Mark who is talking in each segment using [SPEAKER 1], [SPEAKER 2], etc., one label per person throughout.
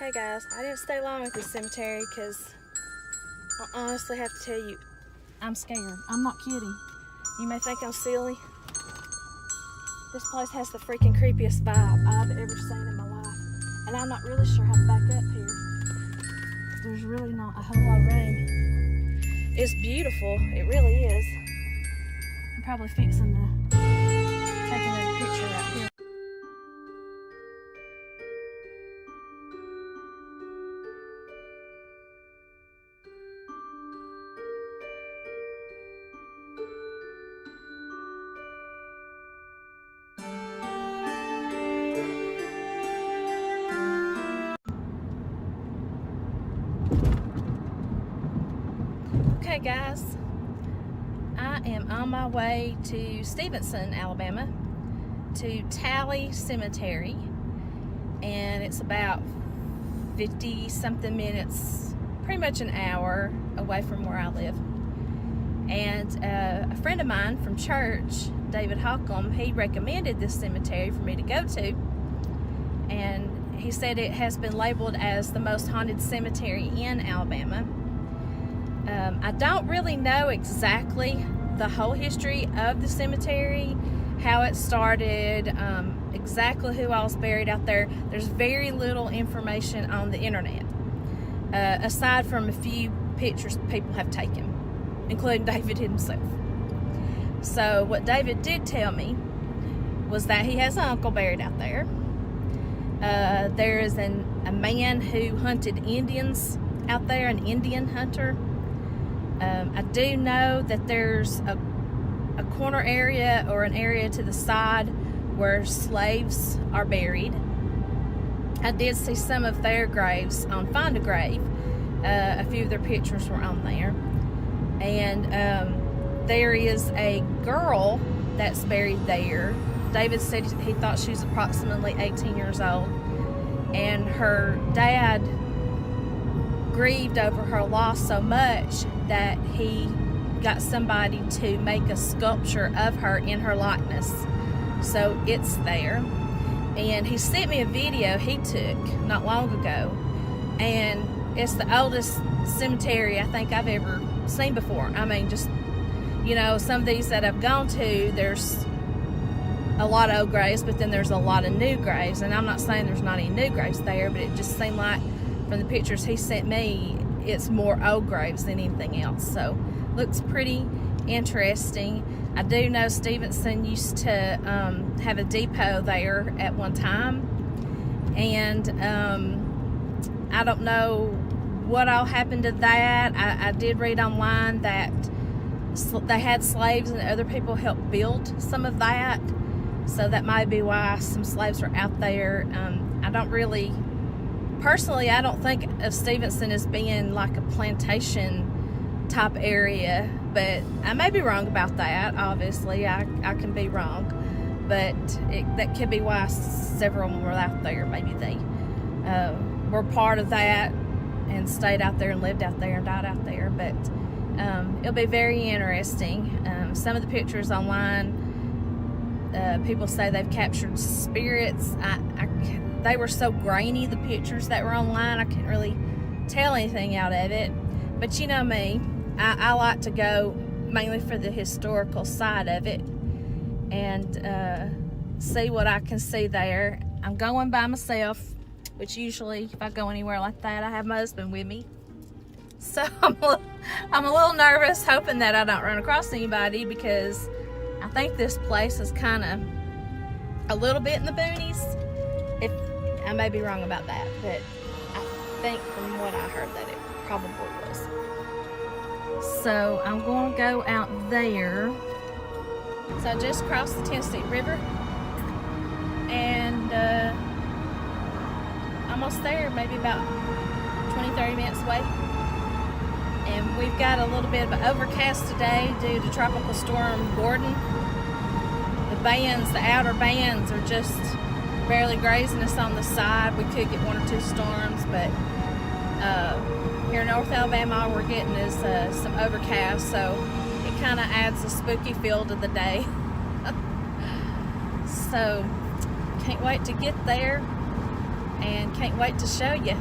[SPEAKER 1] Okay guys, I didn't stay long at this cemetery because I honestly have to tell you, I'm scared. I'm not kidding. You may think I'm silly. This place has the freaking creepiest vibe I've ever seen in my life. And I'm not really sure how to back up here. There's really not a whole lot of room. It's beautiful, it really is. I'm probably fixing to take another picture right here. Okay guys, I am on my way to Stevenson, Alabama, to Tally Cemetery, and it's about 50 something minutes, pretty much an hour away from where I live. And a friend of mine from church, David Holcomb, he recommended this cemetery for me to go to, and he said it has been labeled as the most haunted cemetery in Alabama. I don't really know exactly the whole history of the cemetery, how it started, exactly who all was buried out there. There's very little information on the internet, aside from a few pictures people have taken, including David himself. So what David did tell me was that he has an uncle buried out there. There is a man who hunted Indians out there, an Indian hunter. I do know that there's a corner area or an area to the side where slaves are buried. I did see some of their graves on Find a Grave. A few of their pictures were on there. And there is a girl that's buried there. David said he thought she was approximately 18 years old. And her dad grieved over her loss so much that he got somebody to make a sculpture of her in her likeness, so it's there. And he sent me a video he took not long ago, and it's the oldest cemetery I think I've ever seen before. I mean, just, you know, some of these that I've gone to, there's a lot of old graves, but then there's a lot of new graves, and I'm not saying there's not any new graves there, but it just seemed like from the pictures he sent me, it's more old graves than anything else. So looks pretty interesting. I do know Stevenson used to have a depot there at one time, and I don't know what all happened to that. I did read online that they had slaves and other people helped build some of that, so that might be why some slaves were out there. I don't really, personally, I don't think of Stevenson as being like a plantation type area, but I may be wrong about that. Obviously, I can be wrong, but that could be why several of them were out there. Maybe they were part of that and stayed out there and lived out there and died out there. But it'll be very interesting. Some of the pictures online, people say they've captured spirits. They were so grainy, the pictures that were online, I couldn't really tell anything out of it. But you know me, I like to go mainly for the historical side of it and see what I can see there. I'm going by myself, which usually if I go anywhere like that, I have my husband with me. So I'm a little nervous, hoping that I don't run across anybody, because I think this place is kind of a little bit in the boonies. If I may be wrong about that, but I think from what I heard that it probably was. So I'm going to go out there. So I just crossed the Tennessee River, and almost there, maybe about 20-30 minutes away. And we've got a little bit of an overcast today due to Tropical Storm Gordon. The bands, the outer bands, are just barely grazing us on the side. We could get one or two storms, but here in North Alabama, all we're getting is some overcast, so it kind of adds a spooky feel to the day. So can't wait to get there. and can't wait to show you.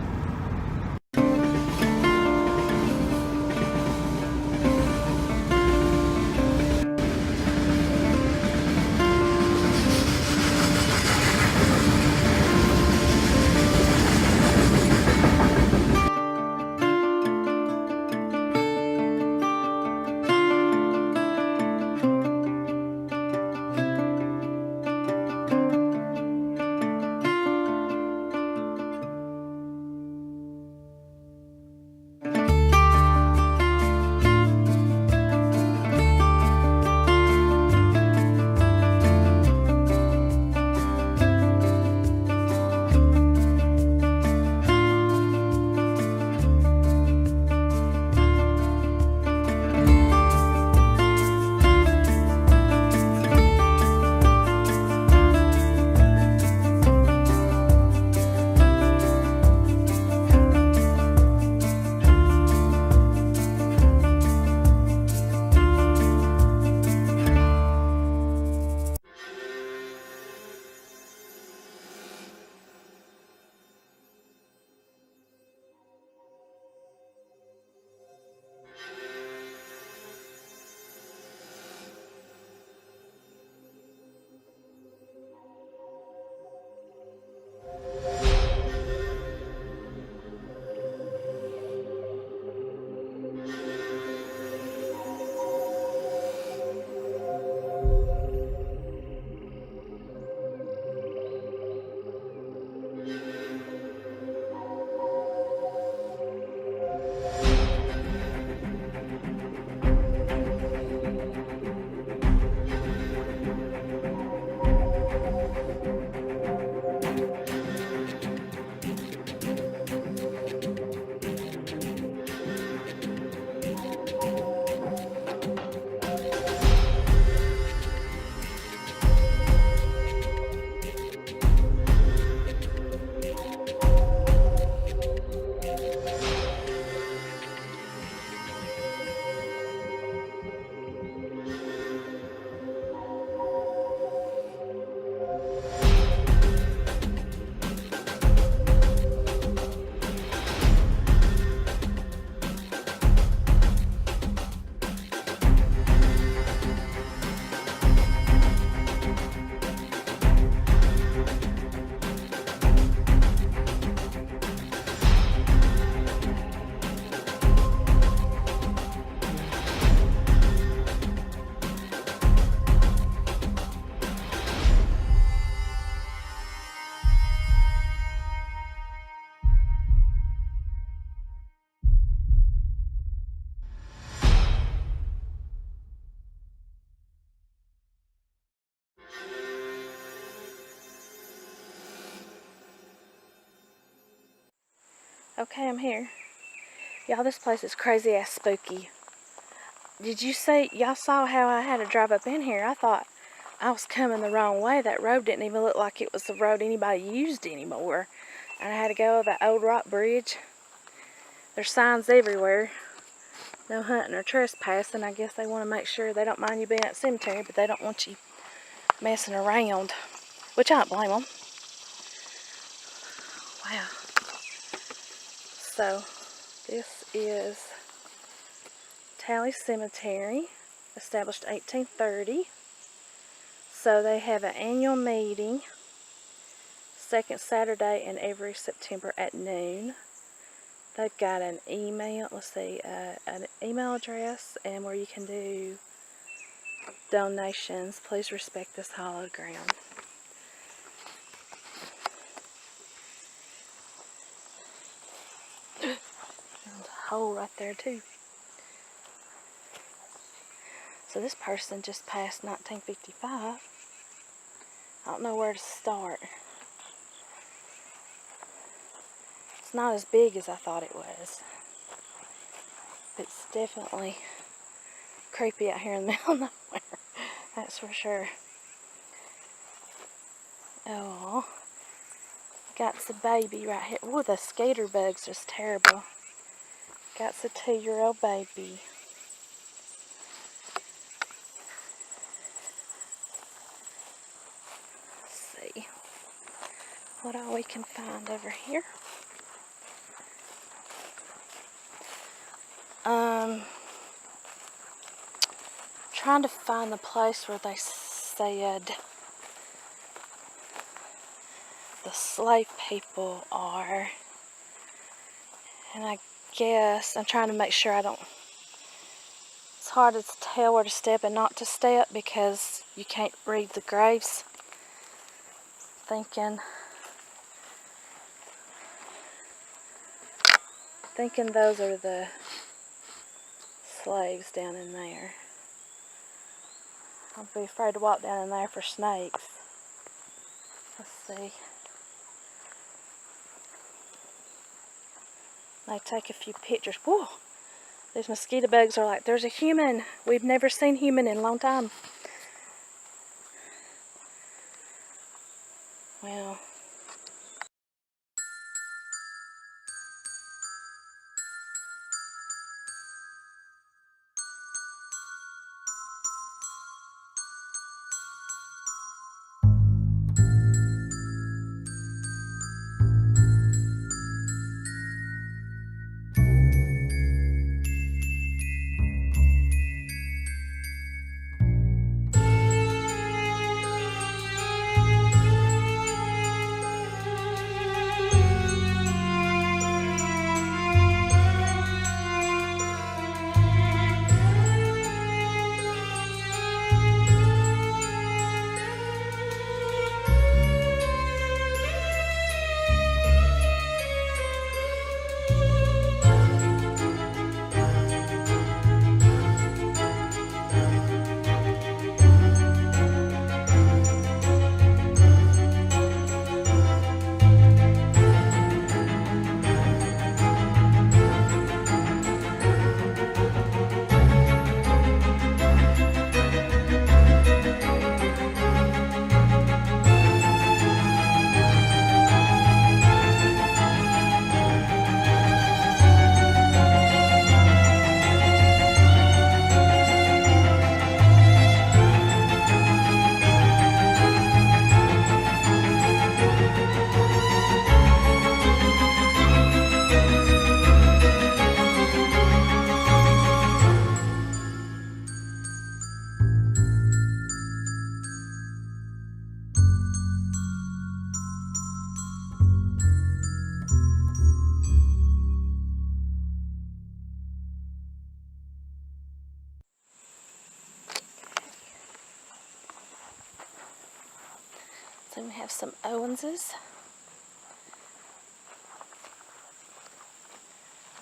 [SPEAKER 1] Okay, I'm here. Y'all, this place is crazy ass spooky. Did you see, y'all saw how I had to drive up in here? I thought I was coming the wrong way. That road didn't even look like it was the road anybody used anymore. And I had to go over that old rock bridge. There's signs everywhere. No hunting or trespassing. I guess they want to make sure they don't mind you being at the cemetery, but they don't want you messing around. Which I don't blame them. Wow. So, this is Tally Cemetery, established 1830. So they have an annual meeting, second Saturday in every September at noon. They've got an email, an email address, and where you can do donations. Please respect this hallowed ground. There's a hole right there too. So this person just passed 1955. I don't know where to start. It's not as big as I thought it was. It's definitely creepy out here in the middle of nowhere. That's for sure. Oh, got the baby right here. Oh, the skater bugs is terrible. Got the 2-year-old baby. Let's see. what all we can find over here. Trying to find the place where they said the slave people are. And I guess I'm trying to make sure I don't... It's hard to tell where to step and not to step because you can't read the graves. Thinking those are the slaves down in there. I'll be afraid to walk down in there for snakes. Let's see. I take a few pictures. Whoa! These mosquito bugs are like, there's a human. We've never seen human in a long time. Well. So we have some Owenses.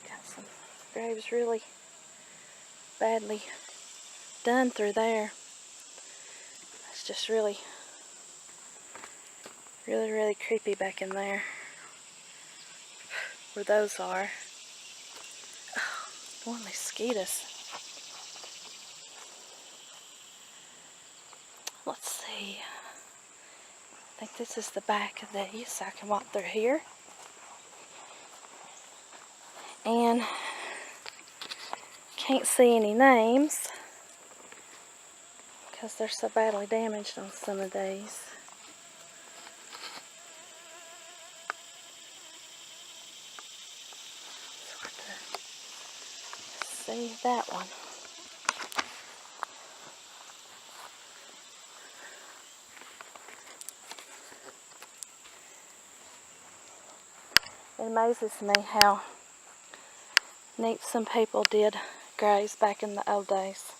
[SPEAKER 1] Got some graves really badly done through there. It's just really creepy back in there. Where those are. Oh, more mosquitoes. Let's see. I think this is the back of these, so I can walk through here. And can't see any names because they're so badly damaged on some of these. It's hard to see that one. It amazes me how neat some people did graves back in the old days.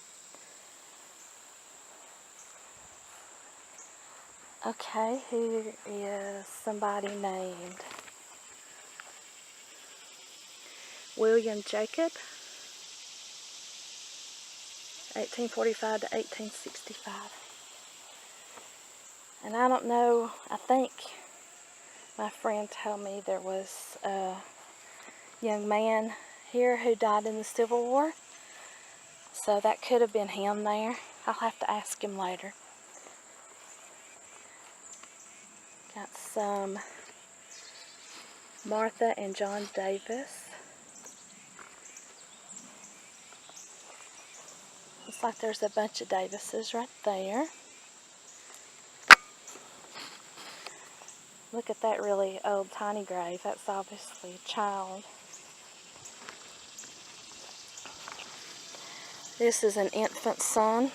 [SPEAKER 1] Okay, here is somebody named William Jacob, 1845 to 1865. And I don't know, I think my friend told me there was a young man here who died in the Civil War. So that could have been him there. I'll have to ask him later. Got some Martha and John Davis. Looks like there's a bunch of Davises right there. Look at that really old tiny grave. That's obviously a child. This is an infant son.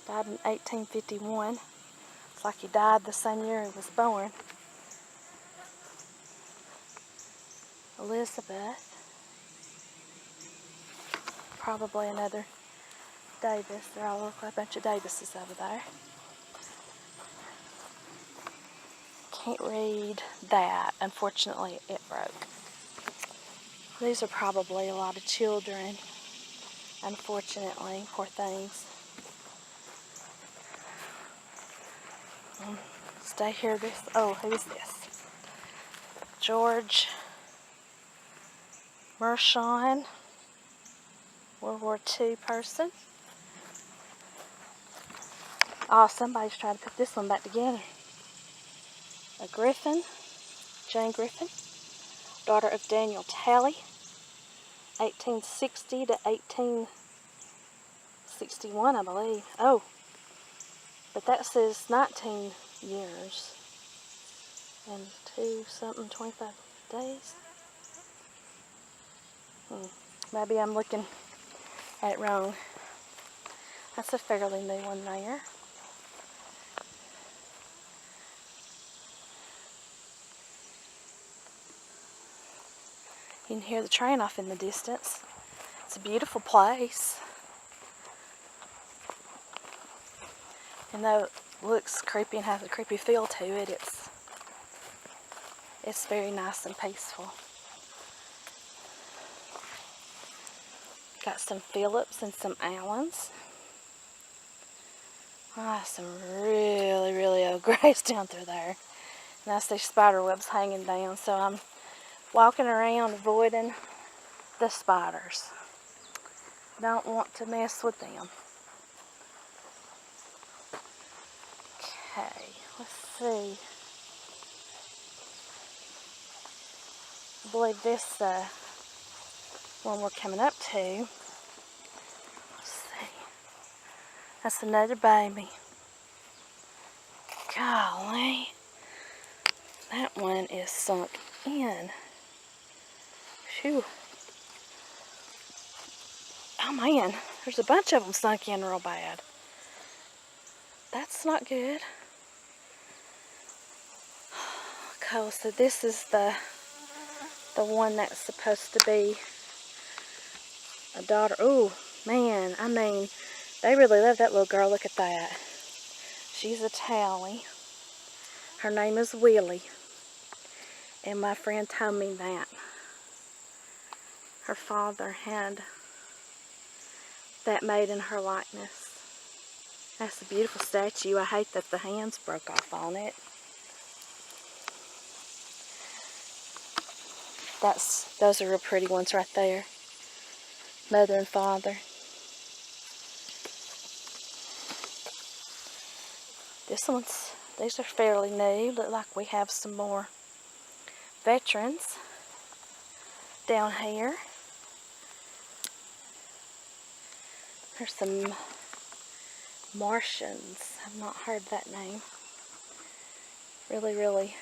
[SPEAKER 1] Died in 1851. It's like he died the same year he was born. Elizabeth. Probably another Davis. They all look like a bunch of Davises over there. Can't read that. Unfortunately, it broke. These are probably a lot of children. Unfortunately, poor things. Stay here. Who's this? George Mershon, World War II person. Oh, somebody's trying to put this one back together. A Griffin, Jane Griffin, daughter of Daniel Talley, 1860 to 1861, I believe. Oh, but that says 19 years and 25 days. Maybe I'm looking at it wrong. That's a fairly new one there. You can hear the train off in the distance. It's a beautiful place. And though it looks creepy and has a creepy feel to it, it's very nice and peaceful. Got some Phillips and some Allens. Some really, really old graves down through there. And I see spider webs hanging down, so I'm walking around avoiding the spiders. Don't want to mess with them. Okay, let's see. I believe this one we're coming up to. Let's see. That's another baby. Golly. That one is sunk in. Phew. Oh man, there's a bunch of them sunk in real bad. That's not good. Okay, so this is the one that's supposed to be a daughter. Oh man, I mean, they really love that little girl. Look at that. She's a Tally. Her name is Willie. And my friend told me that her father had that made in her likeness. That's a beautiful statue. I hate that the hands broke off on it. Those are real pretty ones right there. Mother and father. These are fairly new. Look like we have some more veterans down here. There's some Martians. I've not heard that name. Really, really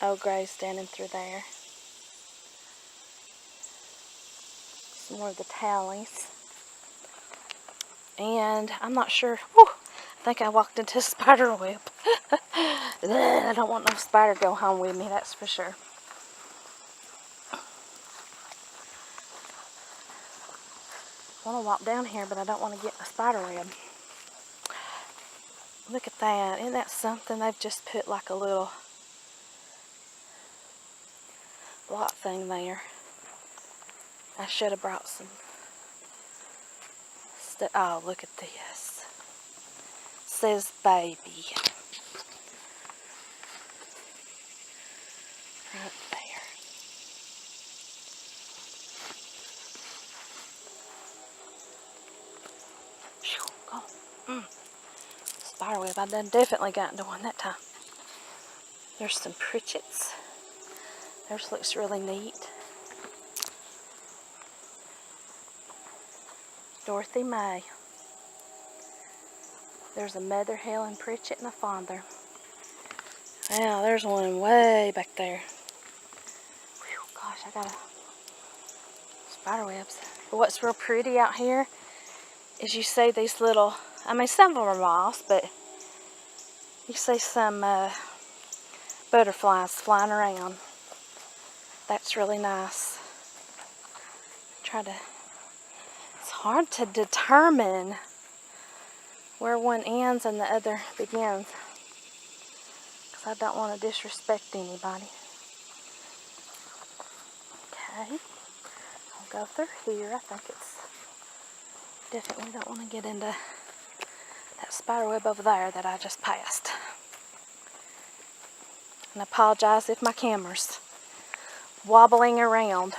[SPEAKER 1] old graves down in through there. Some more of the Tallies. And I'm not sure. Whew, I think I walked into a spider web. I don't want no spider to go home with me, that's for sure. I want to walk down here, but I don't want to get a spider web. Look at that. Isn't that something? They've just put like a little block thing there. I should have brought some stuff. Oh, look at this. It says baby. Right there. Go. Spider web. I done definitely got into one that time. There's some Pritchett's. Theirs looks really neat. Dorothy May. There's a mother Helen Pritchett and a father. Wow, there's one way back there. Whew, gosh, I got spider webs. But what's real pretty out here is you see these little, I mean, some of them are moths, but you see some butterflies flying around. That's really nice. It's hard to determine where one ends and the other begins, because I don't want to disrespect anybody. Okay, I'll go through here. I think it's definitely don't want to get into that spider web over there that I just passed. And I apologize if my camera's wobbling around.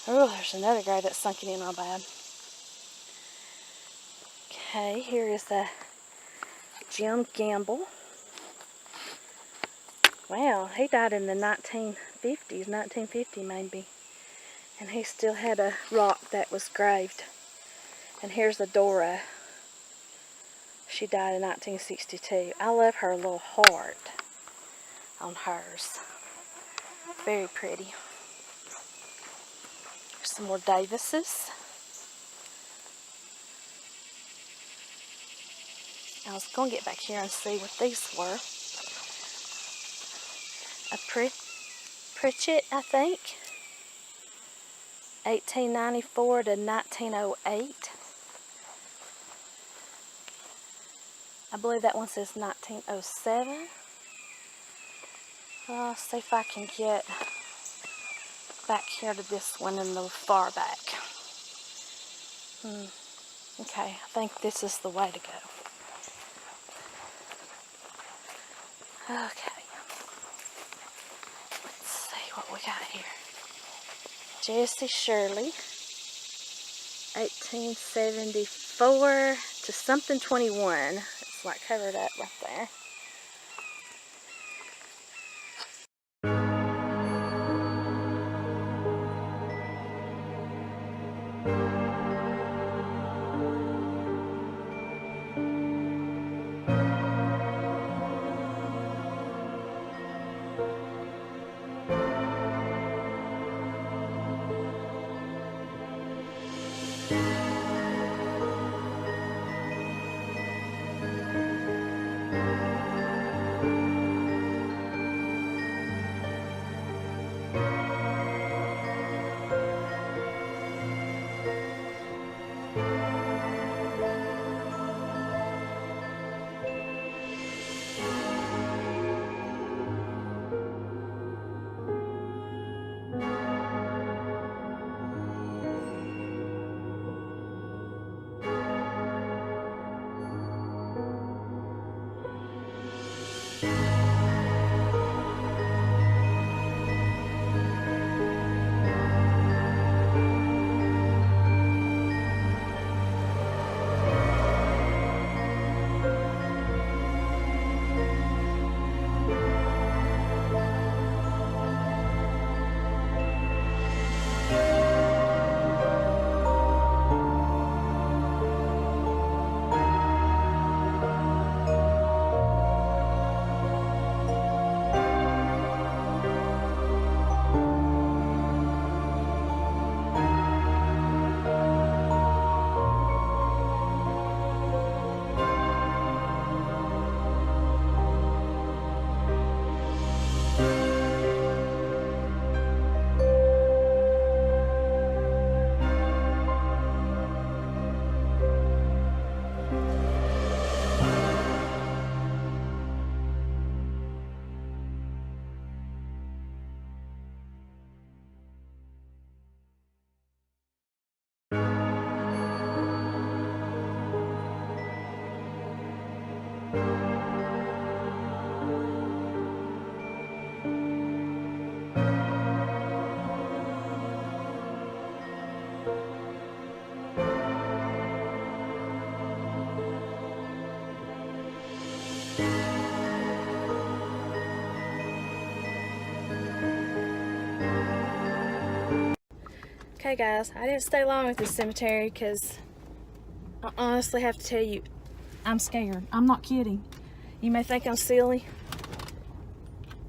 [SPEAKER 1] Oh, there's another guy that's sunken in real bad. Okay, here is the Jim Gamble. Wow, he died in the 1950s, 1950 maybe. And he still had a rock that was graved. And here's the Dora. She died in 1962. I love her little heart on hers. Very pretty. There's some more Davises. I was going to get back here and see what these were. A Pritchett, I think. 1894 to 1908. I believe that one says 1907. I'll see if I can get back here to this one in the far back. Okay, I think this is the way to go. Okay. Let's see what we got here. Jessie Shirley, 1874 to something 21. It's like covered up right there. Okay guys, I didn't stay long at this cemetery because I honestly have to tell you, I'm scared. I'm not kidding. You may think I'm silly.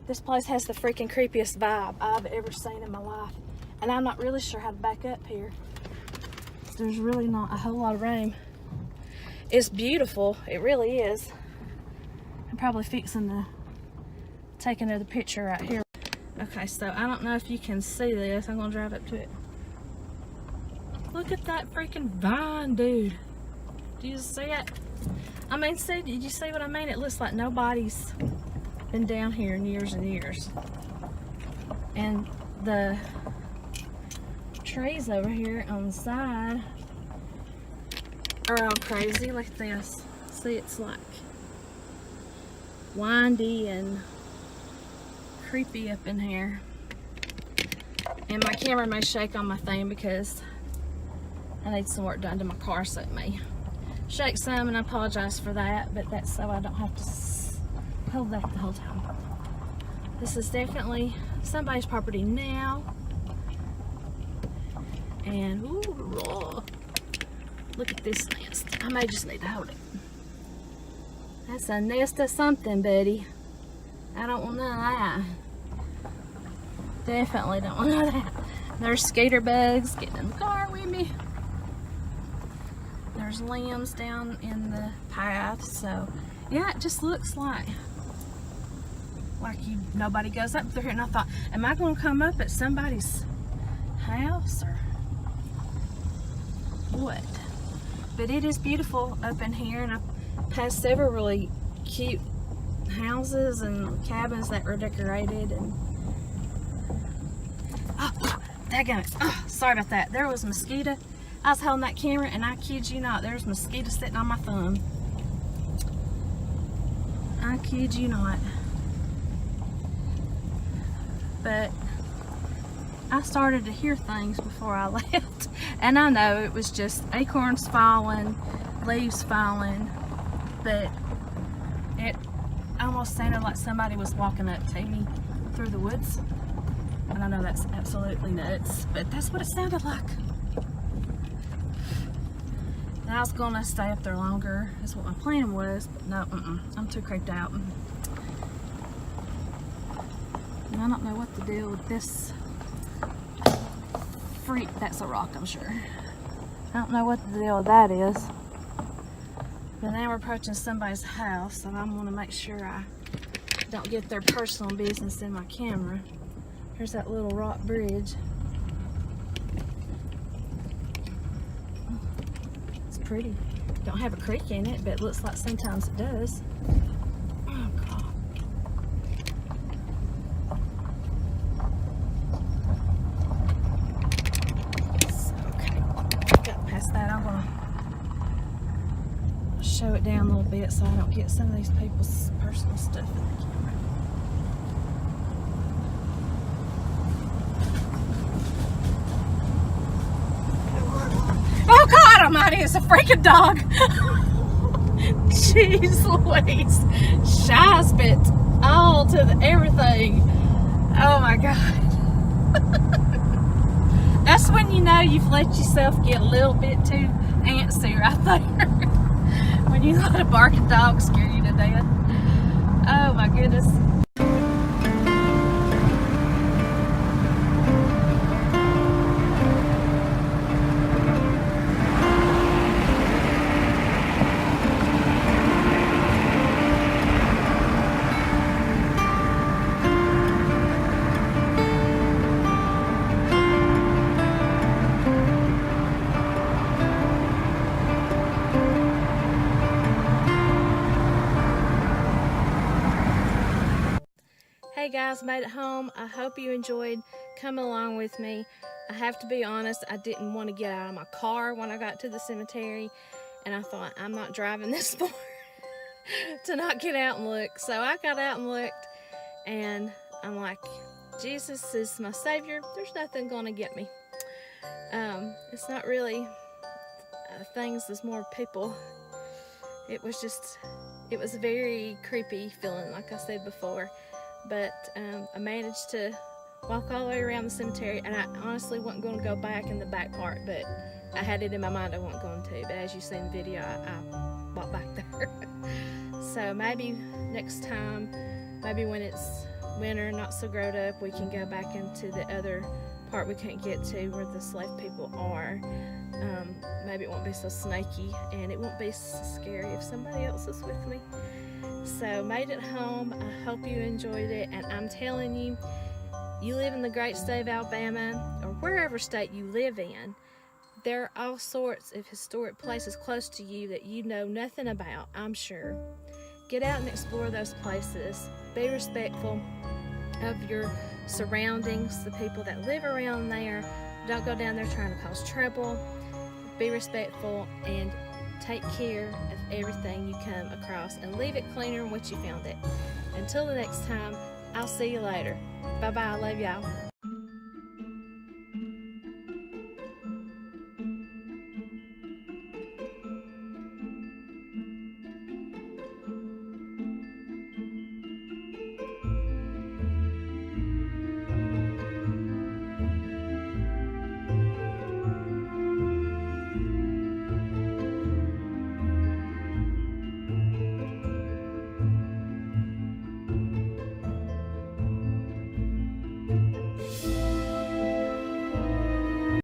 [SPEAKER 1] This place has the freaking creepiest vibe I've ever seen in my life. And I'm not really sure how to back up here. There's really not a whole lot of room. It's beautiful, it really is. I'm probably fixing to take another picture right here. Okay, so I don't know if you can see this. I'm gonna drive up to it. Look at that freaking vine, dude. Do you see it? I mean, see, did you see what I mean? It looks like nobody's been down here in years and years. And the trees over here on the side are all crazy. Look at this. See, it's like windy and creepy up in here. And my camera may shake on my thing because I need some work done to my car, so it may shake some, and I apologize for that, but that's so I don't have to hold that the whole time. This is definitely somebody's property now. And ooh, look at this nest. I may just need to hold it. That's a nest of something, buddy. I don't want none of that. Definitely don't want none of that. There's skater bugs getting in the car with me. There's limbs down in the path, so yeah, it just looks like nobody goes up through here. And I thought, am I going to come up at somebody's house or what? But it is beautiful up in here, and I've passed several really cute houses and cabins that were decorated. And oh, daggone it! Oh, sorry about that. There was a mosquito. I was holding that camera, and I kid you not, there's a mosquito sitting on my thumb. I kid you not. But I started to hear things before I left, and I know it was just acorns falling, leaves falling, but it almost sounded like somebody was walking up to me through the woods. And I know that's absolutely nuts, but that's what it sounded like. And I was gonna stay up there longer, that's what my plan was, but no, I'm too creeped out. And I don't know what the deal with this freak. That's a rock, I'm sure. I don't know what the deal with that is. But now we're approaching somebody's house, so I'm gonna make sure I don't get their personal business in my camera. Here's that little rock bridge. It's pretty. Don't have a creek in it, but it looks like sometimes it does. Oh God. Okay, got past that. I'm gonna show it down a little bit so I don't get some of these people's personal stuff in the camera. Oh God almighty, it's a freaking dog. Jeez Louise. Shy spit all to the everything. Oh my God. That's when you know you've let yourself get a little bit too antsy right there. When you let a barking dog scare you to death. Oh my goodness. Hey guys, made it home. I hope you enjoyed coming along with me. I have to be honest, I didn't want to get out of my car when I got to the cemetery, and I thought, I'm not driving this far to not get out and look. So I got out and looked, and I'm like, Jesus is my Savior. There's nothing gonna get me. It's not really things, there's more people. It was a very creepy feeling, like I said before. But I managed to walk all the way around the cemetery, and I honestly wasn't going to go back in the back part, but I had it in my mind I wasn't going to, but as you see in the video, I walked back there. So maybe next time, maybe when it's winter, not so grown up, we can go back into the other part we couldn't get to where the slave people are. Maybe it won't be so snaky, and it won't be so scary if somebody else is with me. So made it home. I hope you enjoyed it, and I'm telling you, you live in the great state of Alabama, or wherever state you live in, there are all sorts of historic places close to you that you know nothing about, I'm sure. Get out and explore those places. Be respectful of your surroundings, the people that live around there. Don't go down there trying to cause trouble. Be respectful and take care of everything you come across, and leave it cleaner than what you found it. Until the next time, I'll see you later. Bye-bye. I love y'all.